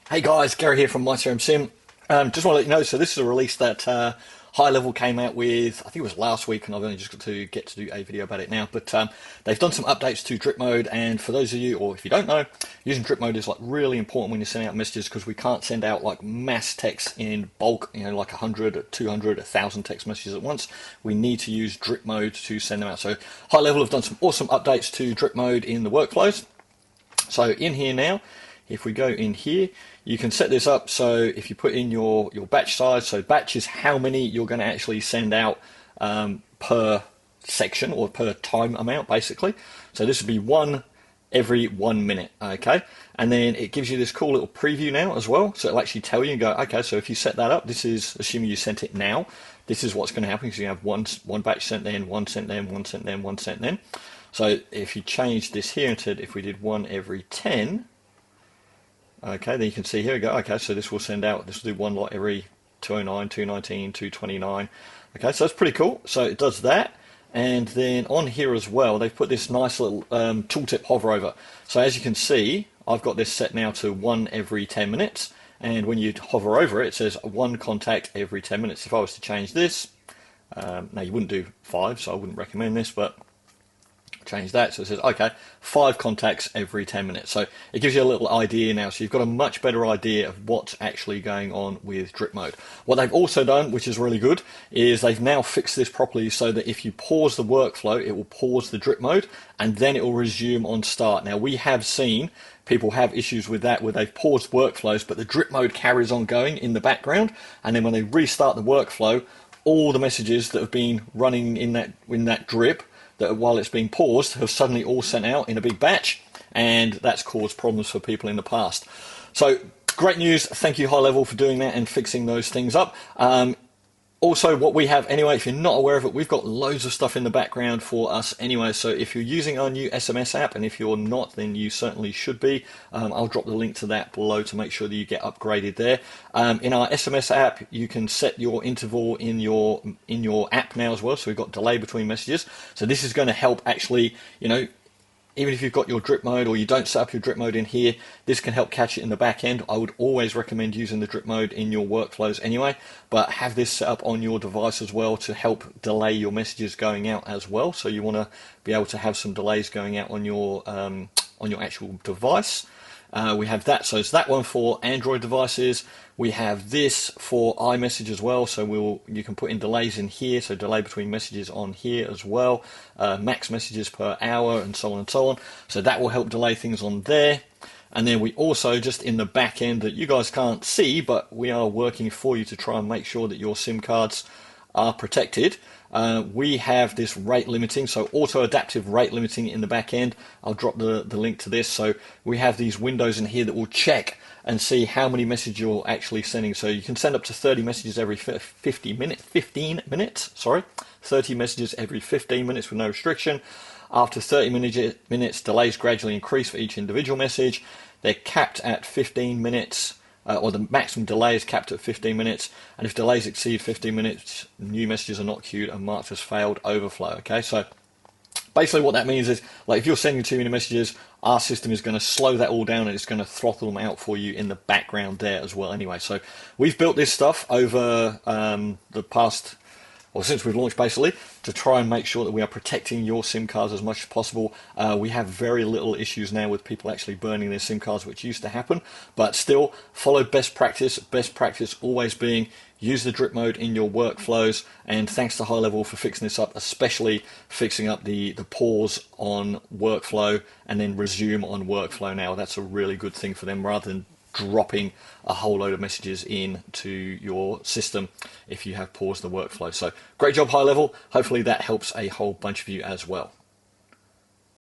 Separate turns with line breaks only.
Hey guys, Gary here from myCRMSIM. Just want to let you know, so this is a release that HighLevel came out with, I think it was last week, and I've only just got to get to do a video about it now, but they've done some updates to drip mode, and for those of you, or if you don't know, using drip mode is like really important when you're sending out messages, because we can't send out like mass text in bulk, you know, like 100, 200, 1,000 text messages at once. We need to use drip mode to send them out. So HighLevel have done some awesome updates to drip mode in the workflows. So in here now, if we go in here, you can set this up so if you put in your batch size, so batch is how many you're going to actually send out per section or per time amount basically. So this would be one every 1 minute, okay? And then it gives you this cool little preview now as well, so it'll actually tell you and go, okay, so if you set that up, this is assuming you sent it now, this is what's going to happen, because you have one batch sent then, one sent then, one sent then, one sent then. So if you change this here and said if we did one every 10, okay, then you can see here we go, okay, so this will send out, this will do one lot every 209, 219, 229. Okay, so that's pretty cool. So it does that. And then on here as well, they've put this nice little tooltip hover over. So as you can see, I've got this set now to one every 10 minutes. And when you hover over it, it says one contact every 10 minutes. If I was to change this, now you wouldn't do 5, so I wouldn't recommend this, but change that, so it says okay, 5 contacts every 10 minutes. So it gives you a little idea now, so you've got a much better idea of what's actually going on with drip mode. What they've also done, which is really good, is they've now fixed this properly so that if you pause the workflow, it will pause the drip mode and then it will resume on start. Now we have seen people have issues with that where they've paused workflows but the drip mode carries on going in the background, and then when they restart the workflow, all the messages that have been running in that drip that while it's being paused have suddenly all sent out in a big batch, and that's caused problems for people in the past. So great news, thank you HighLevel for doing that and fixing those things up. Also, what we have anyway, if you're not aware of it, we've got loads of stuff in the background for us anyway. So if you're using our new SMS app, and if you're not, then you certainly should be. I'll drop the link to that below to make sure that you get upgraded there. In our SMS app, you can set your interval in your app now as well. So we've got delay between messages. So this is going to help actually, you know, even if you've got your drip mode or you don't set up your drip mode in here, this can help catch it in the back end. I would always recommend using the drip mode in your workflows anyway, but have this set up on your device as well to help delay your messages going out as well. So you want to be able to have some delays going out on your actual device. We have that, so it's that one for Android devices. We have this for iMessage as well, so you can put in delays in here, so delay between messages on here as well, max messages per hour and so on and so on. So that will help delay things on there. And then we also, just in the back end that you guys can't see, but we are working for you to try and make sure that your SIM cards are protected. We have this rate limiting, so auto adaptive rate limiting in the back end. I'll drop the link to this. So we have these windows in here that will check and see how many messages you're actually sending. So you can send up to 30 messages every 15 minutes, sorry, 30 messages every 15 minutes with no restriction. After 30 minutes, delays gradually increase for each individual message. They're capped at 15 minutes. Or the maximum delay is capped at 15 minutes, and if delays exceed 15 minutes, new messages are not queued and marked as failed overflow. Okay, so basically what that means is, like, if you're sending too many messages, our system is going to slow that all down and it's going to throttle them out for you in the background there as well anyway. So we've built this stuff over the past, or since we've launched basically, to try and make sure that we are protecting your SIM cards as much as possible. We have very little issues now with people actually burning their SIM cards, which used to happen, but still follow best practice. Best practice always being use the drip mode in your workflows, and thanks to HighLevel for fixing this up, especially fixing up the pause on workflow and then resume on workflow now. That's a really good thing for them, rather than dropping a whole load of messages into your system if you have paused the workflow. So great job HighLevel. Hopefully that helps a whole bunch of you as well.